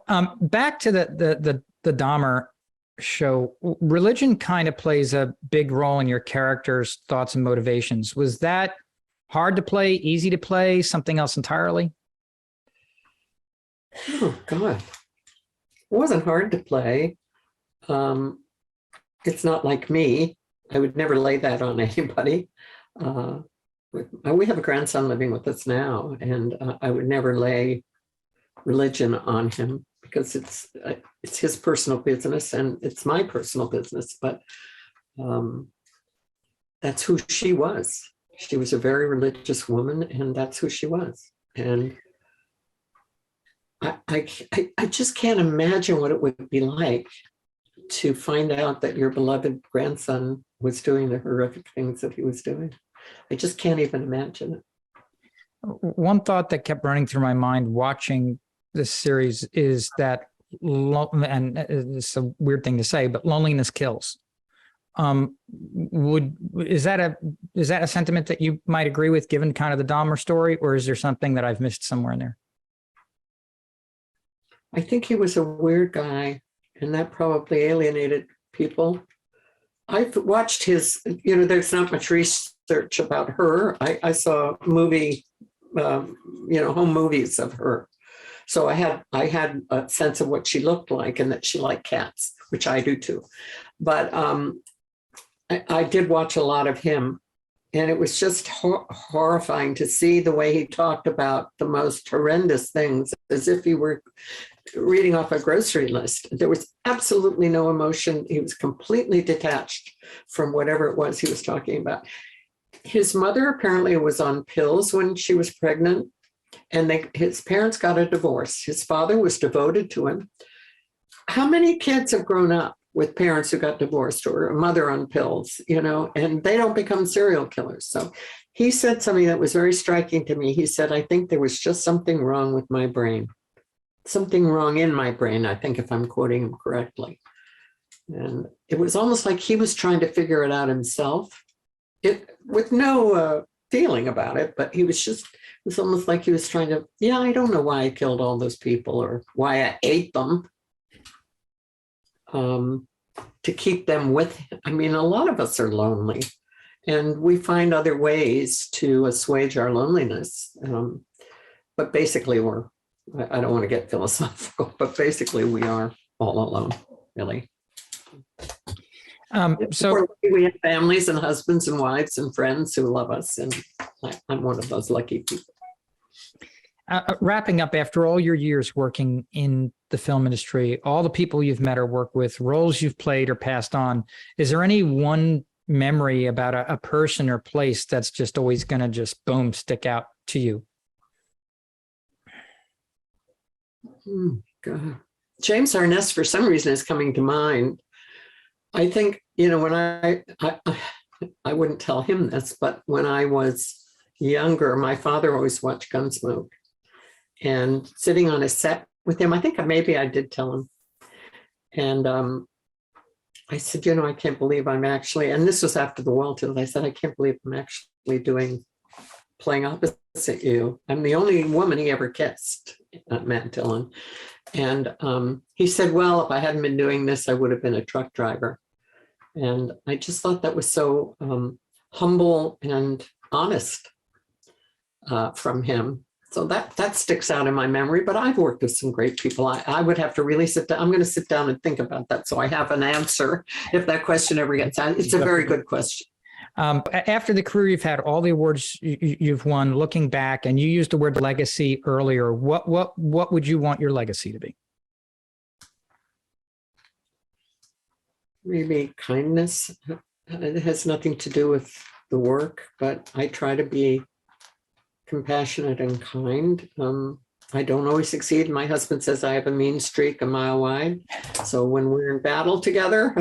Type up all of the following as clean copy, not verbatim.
Back to the Dahmer show, religion kind of plays a big role in your character's thoughts and motivations. Was that hard to play, easy to play, something else entirely? Oh, God. It wasn't hard to play. It's not like me. I would never lay that on anybody. We have a grandson living with us now, and I would never lay religion on him because it's his personal business and it's my personal business. But that's who she was. She was a very religious woman, and that's who she was. And I just can't imagine what it would be like to find out that your beloved grandson was doing the horrific things that he was doing. I just can't even imagine it. One thought that kept running through my mind watching this series is that, and it's a weird thing to say, but loneliness kills. Is that a sentiment that you might agree with, given kind of the Dahmer story, or is there something that I've missed somewhere in there? I think he was a weird guy, and that probably alienated people. I've watched his, there's not much research about her. I saw movie, home movies of her. So I had a sense of what she looked like and that she liked cats, which I do too. But I did watch a lot of him, and it was just horrifying to see the way he talked about the most horrendous things, as if he were reading off a grocery list. There was absolutely no emotion. He was completely detached from whatever it was he was talking about. His mother apparently was on pills when she was pregnant, and his parents got a divorce. His father was devoted to him. How many kids have grown up with parents who got divorced, or a mother on pills, and they don't become serial killers? So he said something that was very striking to me. He said, I think there was just something wrong with my brain. Something wrong in my brain, I think, if I'm quoting him correctly. And it was almost like he was trying to figure it out himself, with no feeling about it, but it was almost like he was trying to, I don't know why I killed all those people or why I ate them, to keep them with him. I mean, a lot of us are lonely, and we find other ways to assuage our loneliness. But basically I don't want to get philosophical, but basically we are all alone, really. So we have families and husbands and wives and friends who love us, and I'm one of those lucky people. Wrapping up, after all your years working in the film industry, all the people you've met or worked with, roles you've played or passed on, is there any one memory about a person or place that's just always going to just boom, stick out to you? God. James Arness, for some reason, is coming to mind. I think, when I wouldn't tell him this, but when I was younger, my father always watched Gunsmoke, and sitting on a set with him, I think maybe I did tell him. And I said, I can't believe I'm actually, and this was after the wall too, I said, I can't believe I'm actually playing opposite you. I'm the only woman he ever kissed, Matt Dillon. And he said, well, if I hadn't been doing this, I would have been a truck driver. And I just thought that was so humble and honest from him. So that sticks out in my memory, but I've worked with some great people. I would have to really sit down. I'm going to sit down and think about that, so I have an answer if that question ever gets asked. It's a very good question. After the career you've had, all the awards you've won, looking back, and you used the word legacy earlier, what would you want your legacy to be? Maybe kindness. It has nothing to do with the work, but I try to be compassionate and kind. I don't always succeed. My husband says I have a mean streak a mile wide. So when we're in battle together,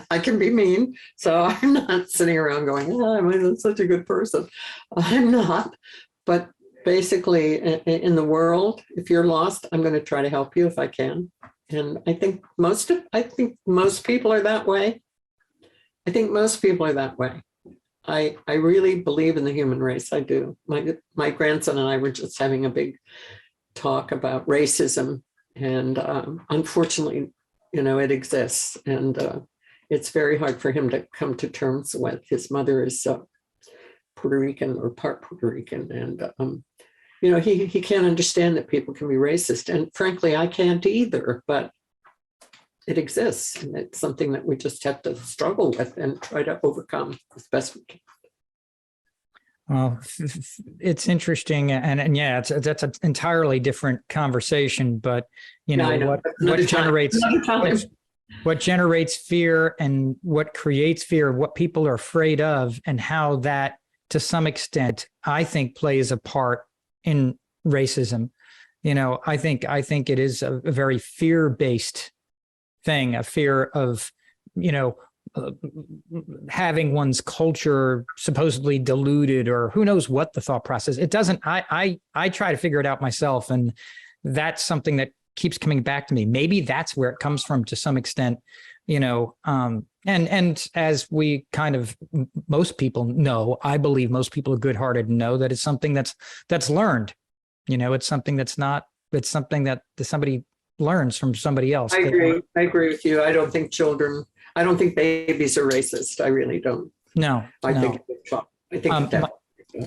I can be mean. So I'm not sitting around going, I'm such a good person. I'm not. But basically, in the world, if you're lost, I'm going to try to help you if I can. And I think most people are that way. I think most people are that way. I really believe in the human race. I do. My grandson and I were just having a big talk about racism And unfortunately, it exists. And it's very hard for him to come to terms with. His mother is Puerto Rican or part Puerto Rican. And, he can't understand that people can be racist. And frankly, I can't either, but it exists. And it's something that we just have to struggle with and try to overcome as best we can. Well, it's interesting, and yeah, that's an entirely different conversation. But what generates fear and what creates fear, what people are afraid of, and how that, to some extent, I think plays a part in racism. I think it is a very fear-based thing, a fear of having one's culture supposedly diluted, or who knows what the thought process. It doesn't. I try to figure it out myself, and that's something that keeps coming back to me. Maybe that's where it comes from to some extent, and as we kind of, most people know, I believe most people are good-hearted and know that it's something that's learned. It's something that's not. It's something that somebody learns from somebody else. I agree with you. I don't think babies are racist. I really don't. No, I think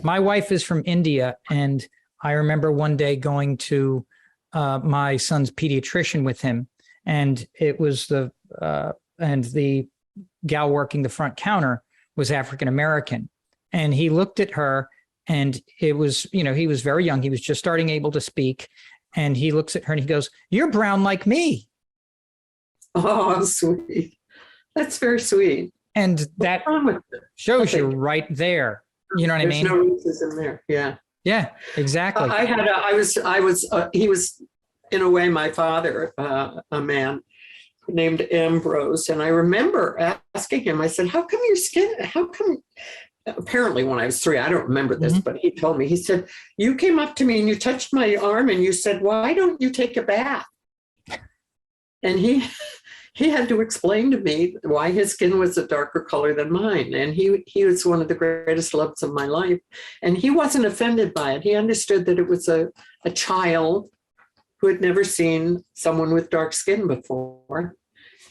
my wife is from India, and I remember one day going to my son's pediatrician with him, and it was the gal working the front counter was African American, and he looked at her, and it was, he was very young. He was just starting able to speak, and he looks at her and he goes, "You're brown like me." Oh, sweet. That's very sweet. And that shows you right there. You know what I mean? There's no racism there. Yeah. Yeah, exactly. He was in a way my father, a man named Ambrose. And I remember asking him, I said, how come, apparently when I was 3, I don't remember this, but he told me, he said, "You came up to me and you touched my arm and you said, 'Why don't you take a bath?'" And he had to explain to me why his skin was a darker color than mine. And he was one of the greatest loves of my life. And he wasn't offended by it. He understood that it was a child who had never seen someone with dark skin before.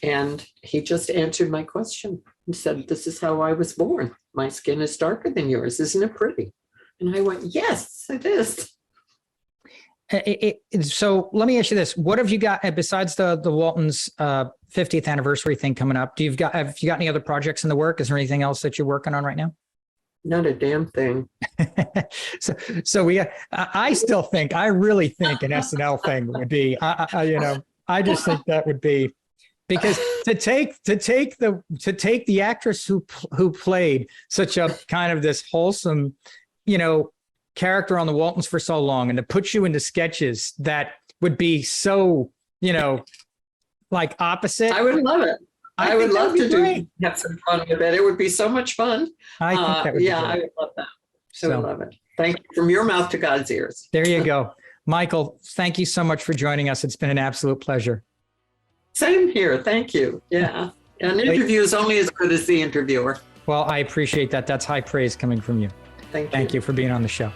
And he just answered my question and said, "This is how I was born. My skin is darker than yours. Isn't it pretty?" And I went, "Yes, it is." So let me ask you this: what have you got besides the Walton's 50th anniversary thing coming up? Have you got any other projects in the work? Is there anything else that you're working on right now? Not a damn thing. I really think an SNL thing would be, I just think that would be, because to take the actress who played such a kind of this wholesome, character on the Waltons for so long, and to put you into sketches that would be so, like opposite. I would love it. I would love to have some fun with it. It would be so much fun. I think that would be great. I would love that. I would love it. Thank you. From your mouth to God's ears. There you go. Michael, thank you so much for joining us. It's been an absolute pleasure. Same here. Thank you. Yeah. An interview is only as good as the interviewer. Well, I appreciate that. That's high praise coming from you. Thank you. Thank you for being on the show.